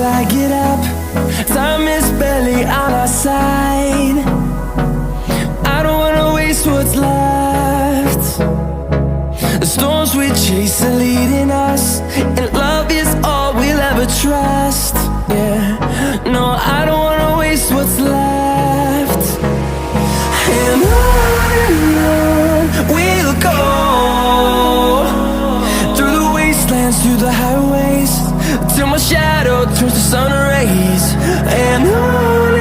till I get up. Time is barely on our side. I don't wanna waste what's left. The storms we chase are leading us, and love is all we'll ever trust. Yeah, no, I don't wanna waste what's left. And on we'll go, through the wastelands, through the highways, till my shadow turns to sun rays. And on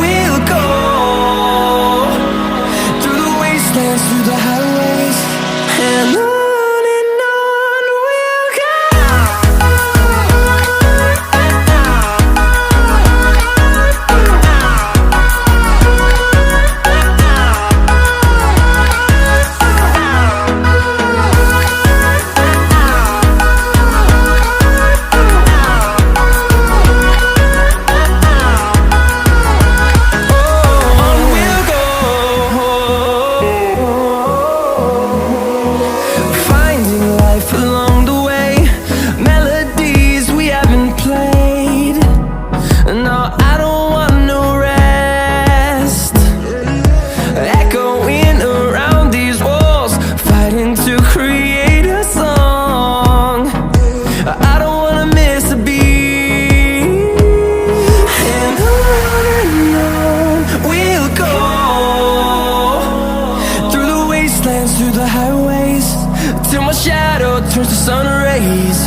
we'll go, through the wastelands, through the highways, and on. Through the highways, till my shadow turns to sun rays.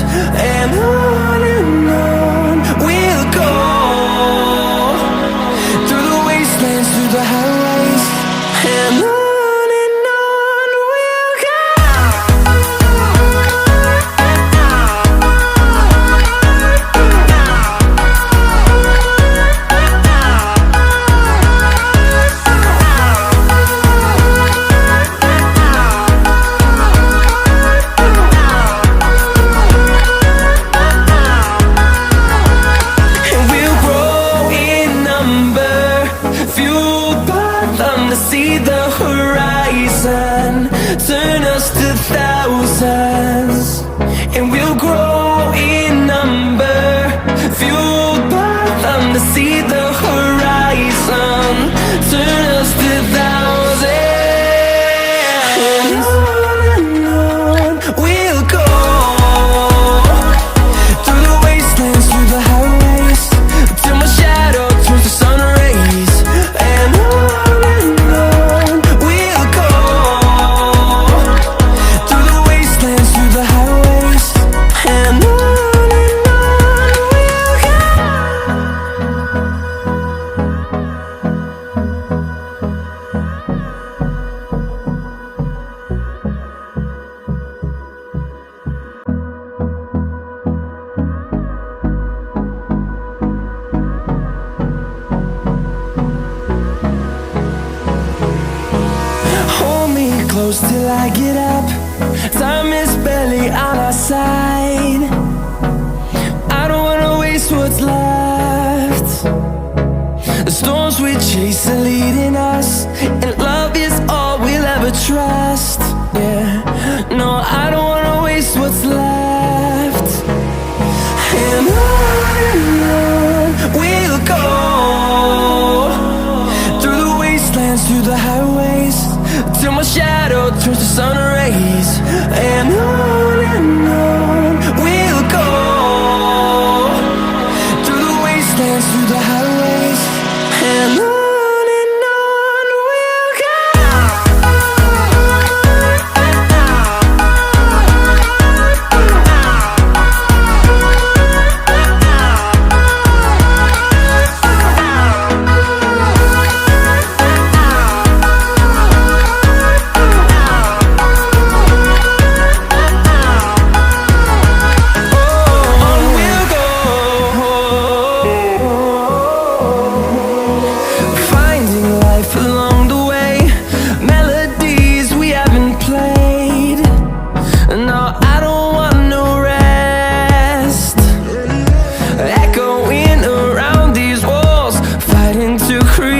And on we'll go, through the wastelands, through the highways, and on. See the horizon turn us to thousands, and we'll grow in number, fueled by them to see the horizon turn us to thousands. And on we'll go, through the wastelands, through the highways, till my shadow turns to sun rays. And on close till I get up. Time is barely on our side. I don't wanna waste what's left. The storms we chase are leading us, and love is all we'll ever trust. Yeah, no, I don't wanna waste what's left. And on we'll go, through the wastelands, through the highways, till my shadow turns to sun rays. And on we'll go, through the wastelands, through the highways, and on. To create